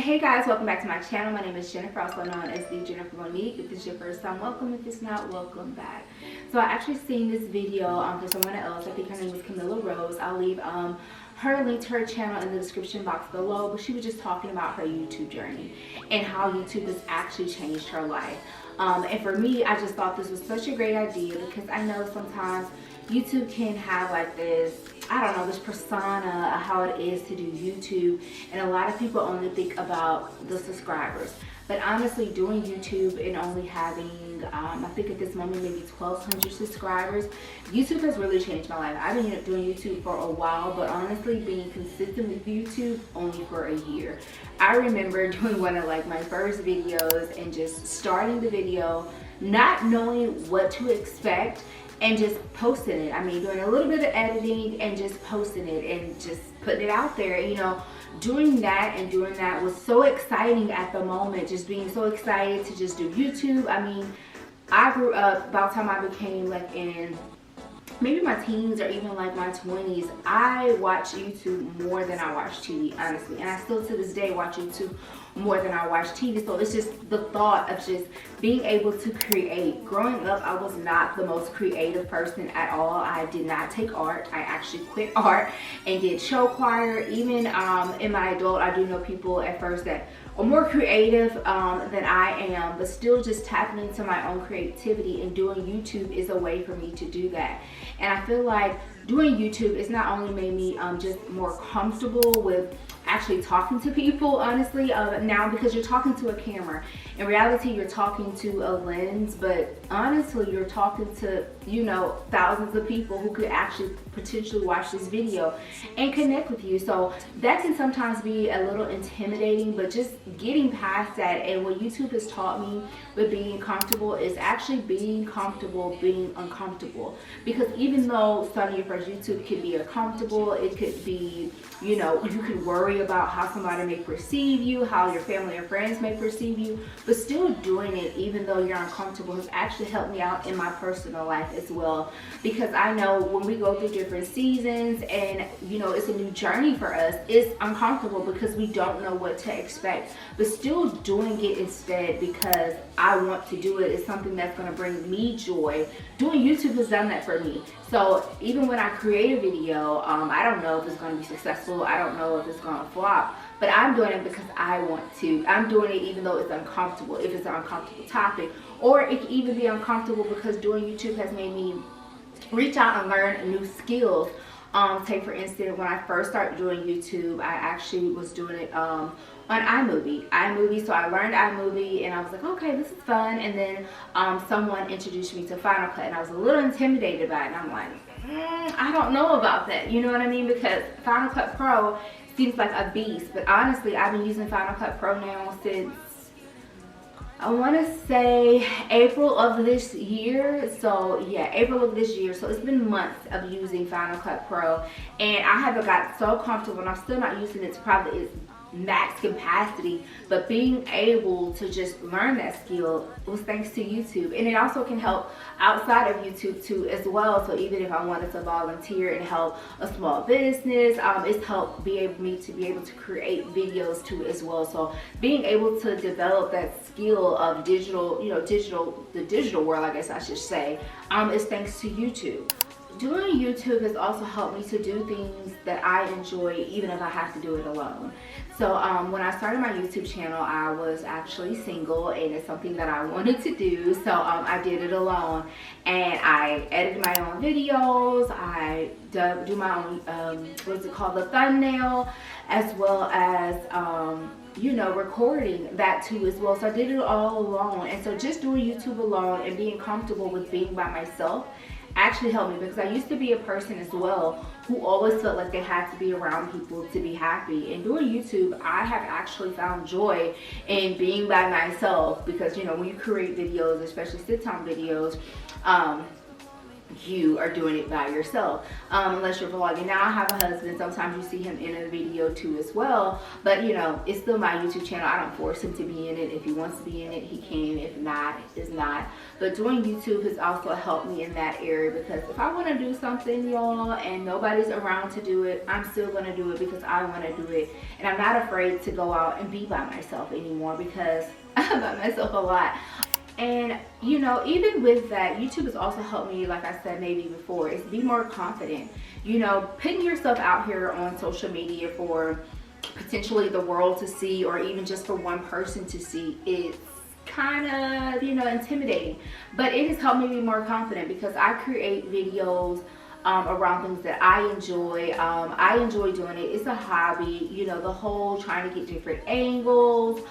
Hey guys, welcome back to my channel. My name is Jennifer, also known as TheJenniferMonique. If this is your first time, welcome. If it's not, welcome back. So I actually seen this video for someone else. I think her name was Camilla Rose. I'll leave her link to her channel in the description box below, but she was just talking about her YouTube journey and how YouTube has actually changed her life. And for me, I just thought this was such a great idea because I know sometimes YouTube can have like this, I don't know, this persona of how it is to do YouTube, and a lot of people only think about the subscribers. But honestly, doing YouTube and only having, I think at this moment, maybe 1,200 subscribers, YouTube has really changed my life. I've been doing YouTube for a while, but honestly, being consistent with YouTube only for a year. I remember doing one of like my first videos and just starting the video, not knowing what to expect, and just posting it. I mean, doing a little bit of editing and just posting it and just putting it out there, you know. Doing that was so exciting at the moment, just being so excited to just do YouTube. I mean, I grew up, by the time I became like in maybe my teens or even like my 20s, I watch YouTube more than I watch TV, honestly. And I still to this day watch YouTube more than I watch TV. So it's just the thought of just being able to create. Growing up, I was not the most creative person at all. I did not take art. I actually quit art and did show choir. Even in my adult, I do know people at first that are more creative than I am, but still just tapping into my own creativity, and doing YouTube is a way for me to do that. And I feel like doing YouTube has not only made me just more comfortable with actually talking to people, honestly, now, because you're talking to a camera. In reality, you're talking to a lens, but honestly, you're talking to, you know, thousands of people who could actually potentially watch this video and connect with you. So that can sometimes be a little intimidating, but just getting past that. And what YouTube has taught me with being comfortable is actually being comfortable being uncomfortable. Because even though starting your first YouTube could be uncomfortable, it could be, you know, you could worry about how somebody may perceive you, how your family or friends may perceive you, but still doing it even though you're uncomfortable has actually helped me out in my personal life as well. Because I know when we go through different seasons and, you know, it's a new journey for us, it's uncomfortable because we don't know what to expect, but still doing it instead because I want to do it is something that's going to bring me joy. Doing YouTube has done that for me. So even when I create a video, I don't know if it's going to be successful. I don't know if it's going to flop, but I'm doing it because I want to. I'm doing it even though it's uncomfortable, if it's an uncomfortable topic, or it can even be uncomfortable because doing YouTube has made me reach out and learn new skills. Take for instance, when I first started doing YouTube, I actually was doing it on iMovie. So I learned iMovie and I was like, okay, this is fun. And then someone introduced me to Final Cut, and I was a little intimidated by it. And I'm like, I don't know about that. You know what I mean? Because Final Cut Pro seems like a beast. But honestly, I've been using Final Cut Pro now since, I want to say, April of this year. So yeah, April of this year. So it's been months of using Final Cut Pro, and I haven't got so comfortable, and I'm still not using it to probably its max capacity, but being able to just learn that skill was thanks to YouTube. And it also can help outside of YouTube too as well. So even if I wanted to volunteer and help a small business, it's helped me to be able to create videos too as well. So being able to develop that skill of digital, you know, the digital world, I guess I should say, is thanks to YouTube. Doing YouTube has also helped me to do things that I enjoy even if I have to do it alone. So when I started my YouTube channel, I was actually single, and it's something that I wanted to do. So I did it alone, and I edited my own videos. I do my own, what's it called, the thumbnail, as well as you know, recording that too as well. So I did it all alone. And so just doing YouTube alone and being comfortable with being by myself actually helped me, because I used to be a person as well who always felt like they had to be around people to be happy. And doing YouTube, I have actually found joy in being by myself, because, you know, when you create videos, especially sit-down videos, you are doing it by yourself, unless you're vlogging. Now I have a husband, sometimes you see him in a video too as well, but you know, it's still my YouTube channel. I don't force him to be in it. If he wants to be in it, he can. If not, it's not. But doing YouTube has also helped me in that area, because if I want to do something, y'all, and nobody's around to do it, I'm still going to do it because I want to do it. And I'm not afraid to go out and be by myself anymore, because I'm by myself a lot. And you know, even with that, YouTube has also helped me, like I said maybe before, is be more confident. You know, putting yourself out here on social media for potentially the world to see, or even just for one person to see, is kind of, you know, intimidating. But it has helped me be more confident, because I create videos around things that I enjoy. I enjoy doing it. It's a hobby, you know, the whole trying to get different angles,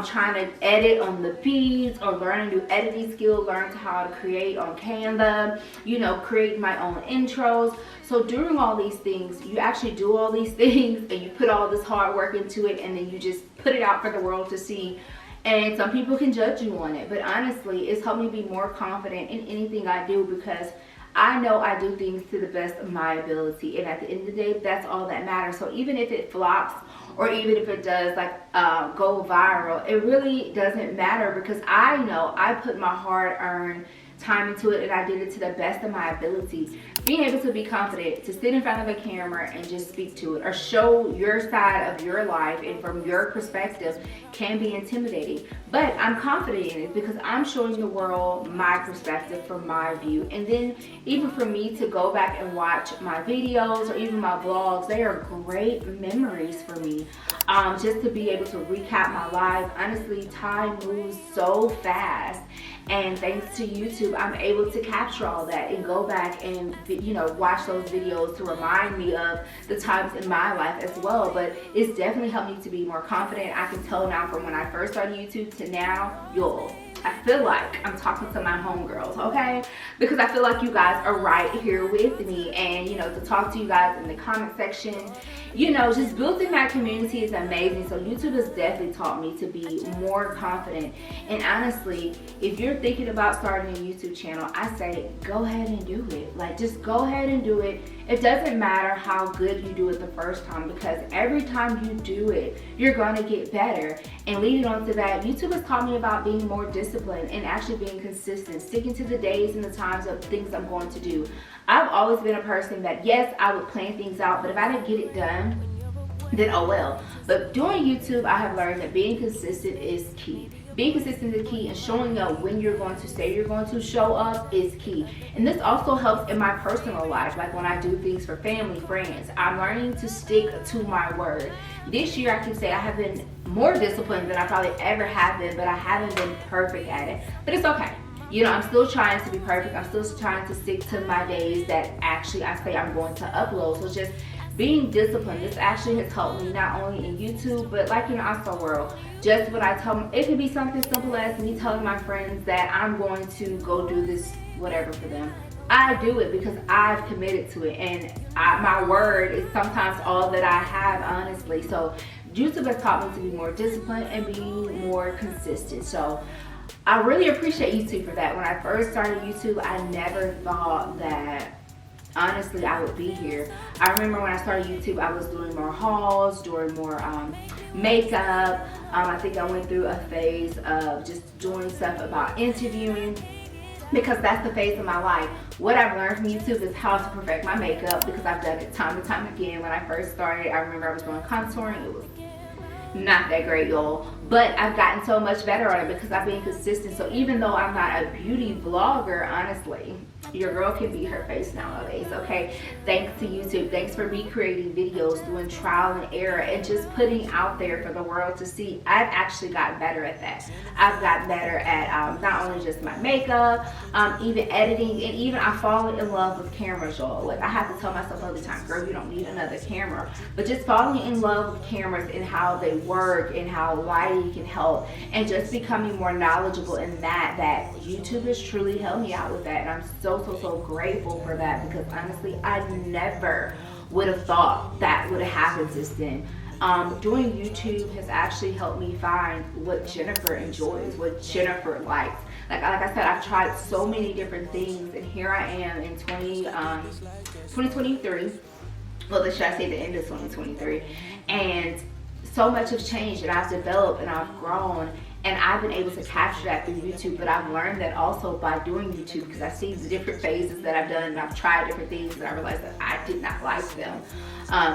trying to edit on the beats, or learn a new editing skill, learn how to create on Canva, you know, create my own intros. So doing all these things, you actually do all these things, and you put all this hard work into it, and then you just put it out for the world to see. And some people can judge you on it, but honestly, it's helped me be more confident in anything I do, because I know I do things to the best of my ability, and at the end of the day, that's all that matters. So even if it flops, or even if it does go viral, it really doesn't matter, because I know I put my hard-earned time into it, and I did it to the best of my ability. Being able to be confident, to sit in front of a camera and just speak to it, or show your side of your life and from your perspective, can be intimidating. But I'm confident in it, because I'm showing the world my perspective from my view. And then even for me to go back and watch my videos or even my vlogs, they are great memories for me. Just to be able to recap my life. Honestly, time moves so fast, and thanks to YouTube, I'm able to capture all that and go back and, you know, watch those videos to remind me of the times in my life as well. But it's definitely helped me to be more confident. I can tell now, from when I first started YouTube to now, y'all, I feel like I'm talking to my homegirls, okay? Because I feel like you guys are right here with me, and you know, to talk to you guys in the comment section, you know, just building that community is amazing. So YouTube has definitely taught me to be more confident. And honestly, if you're thinking about starting a YouTube channel, I say go ahead and do it. Like, just go ahead and do it. It doesn't matter how good you do it the first time, because every time you do it, you're going to get better. And leading on to that, YouTube has taught me about being more disciplined and actually being consistent, sticking to the days and the times of things I'm going to do. I've always been a person that, yes, I would plan things out, but if I didn't get it done, then oh well. But doing YouTube, I have learned that being consistent is key. Being consistent is key, and showing up when you're going to say you're going to show up is key. And this also helps in my personal life, like when I do things for family, friends. I'm learning to stick to my word. This year, I can say I have been more disciplined than I probably ever have been, but I haven't been perfect at it. But it's okay. You know, I'm still trying to be perfect. I'm still trying to stick to my days that actually I say I'm going to upload. So just being disciplined, this actually has helped me not only in YouTube, but like in the outside world. Just what I tell them, it could be something simple as me telling my friends that I'm going to go do this, whatever for them. I do it because I've committed to it, and my word is sometimes all that I have, honestly. So YouTube has taught me to be more disciplined and be more consistent. So I really appreciate YouTube for that. When I first started YouTube, I never thought that, honestly, I would be here. I remember when I started YouTube, I was doing more hauls, doing more makeup. I think I went through a phase of just doing stuff about interviewing, because that's the phase of my life. What I've learned from YouTube is how to perfect my makeup, because I've done it time and time again. When I first started, I remember I was doing contouring. It was not that great, y'all, but I've gotten so much better at it because I've been consistent. So even though I'm not a beauty vlogger, honestly, your girl can be her face nowadays, okay? Thanks to YouTube. Thanks for me creating videos, doing trial and error, and just putting out there for the world to see. I've actually gotten better at that. I've gotten better at not only just my makeup, even editing, and even I've fallen in love with cameras, y'all. Like, I have to tell myself all the time, girl, you don't need another camera. But just falling in love with cameras and how they work and how lighting can help, and just becoming more knowledgeable in that YouTube has truly helped me out with that. And I'm so grateful for that, because honestly, I never would have thought that would have happened since then. Doing YouTube has actually helped me find what Jennifer enjoys, what Jennifer likes. Like I said, I've tried so many different things, and here I am in 2023. Well, should I say the end of 2023? And so much has changed, and I've developed and I've grown, and I've been able to capture that through YouTube. But I've learned that also by doing YouTube, because I've seen the different phases that I've done, and I've tried different things, and I realized that I did not like them.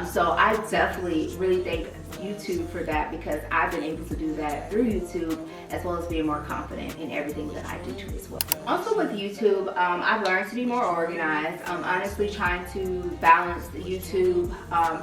So I definitely really thank YouTube for that, because I've been able to do that through YouTube, as well as being more confident in everything that I do too as well. Also with YouTube, I've learned to be more organized. Honestly, trying to balance the YouTube,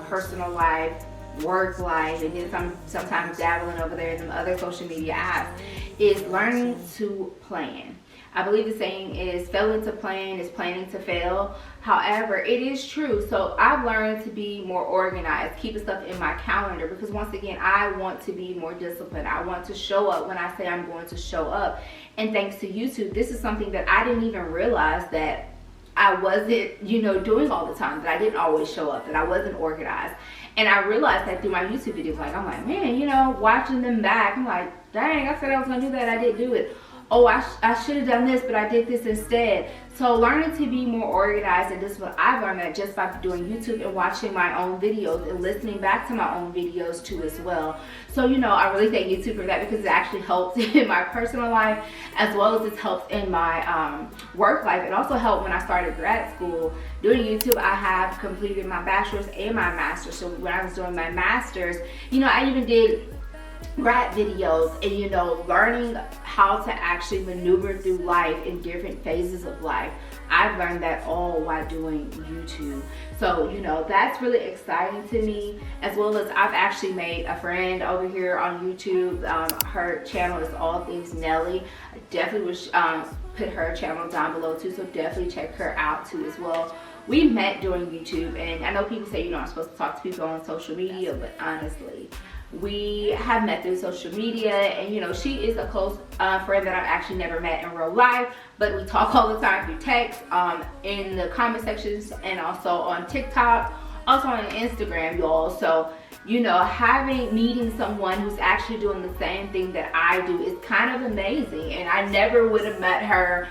personal life, work life, and then sometimes dabbling over there in some other social media apps, is learning to plan. I believe the saying is failing to plan is planning to fail. However, it is true. So I've learned to be more organized, keeping stuff in my calendar, because once again, I want to be more disciplined. I want to show up when I say I'm going to show up. And thanks to YouTube, this is something that I didn't even realize that I wasn't, doing all the time, that I didn't always show up, that I wasn't organized. And I realized that through my YouTube videos. Like, I'm like, man, watching them back, I'm like, dang, I said I was gonna do that, I didn't do it. Oh, I should have done this, but I did this instead. So learning to be more organized, and this is what I've learned, that just by doing YouTube and watching my own videos and listening back to my own videos too as well. So, I really thank YouTube for that, because it actually helps in my personal life, as well as it helps in my work life. It also helped when I started grad school. Doing YouTube, I have completed my bachelor's and my master's. So when I was doing my master's, I even did grad videos, and learning how to actually maneuver through life in different phases of life. I've learned that all while doing YouTube. So that's really exciting to me, as well as I've actually made a friend over here on YouTube. Her channel is All Things Nelly. I definitely wish put her channel down below too, so definitely check her out too as well. We met doing YouTube, and I know people say I'm supposed to talk to people on social media, but honestly, we have met through social media, and she is a close friend that I've actually never met in real life, but we talk all the time through text, in the comment sections, and also on TikTok, also on Instagram, y'all. So meeting someone who's actually doing the same thing that I do is kind of amazing, and I never would have met her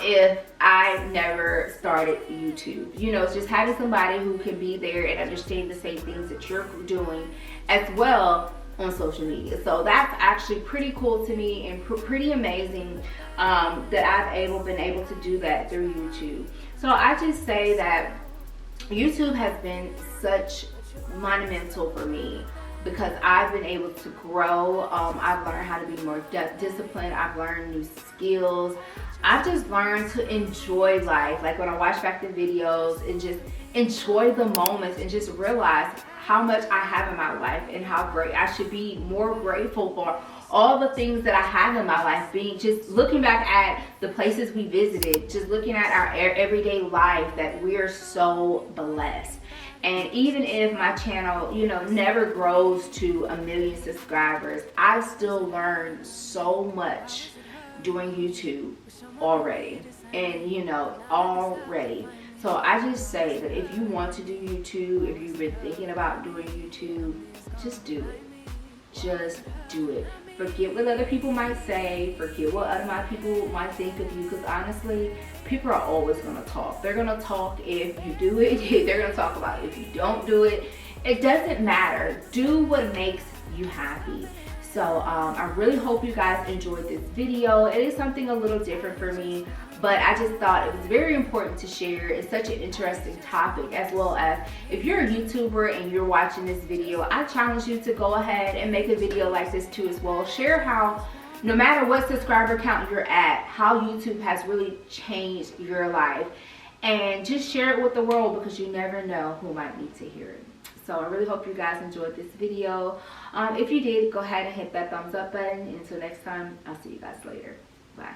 if I never started YouTube. It's just having somebody who can be there and understand the same things that you're doing as well on social media. So that's actually pretty cool to me, and pretty amazing that I've been able to do that through YouTube. So I just say that YouTube has been such monumental for me, because I've been able to grow. I've learned how to be more disciplined. I've learned new skills. I've just learned to enjoy life. Like when I watch back the videos and just enjoy the moments, and just realize how much I have in my life, and how great I should be more grateful for all the things that I have in my life. Just looking back at the places we visited, just looking at our everyday life, that we are so blessed. And even if my channel, never grows to 1 million subscribers, I've still learned so much doing YouTube already. And already. So I just say that if you want to do YouTube, if you've been thinking about doing YouTube, just do it. Just do it. Forget what other people might say. Forget what other people might think of you. Because honestly, people are always going to talk. They're going to talk if you do it. They're going to talk about it if you don't do it. It doesn't matter. Do what makes you happy. So I really hope you guys enjoyed this video. It is something a little different for me, but I just thought it was very important to share. It's such an interesting topic, as well as if you're a YouTuber and you're watching this video, I challenge you to go ahead and make a video like this too as well. Share how, no matter what subscriber count you're at, how YouTube has really changed your life, and just share it with the world, because you never know who might need to hear it. So I really hope you guys enjoyed this video. If you did, go ahead and hit that thumbs up button. Until next time, I'll see you guys later. Bye.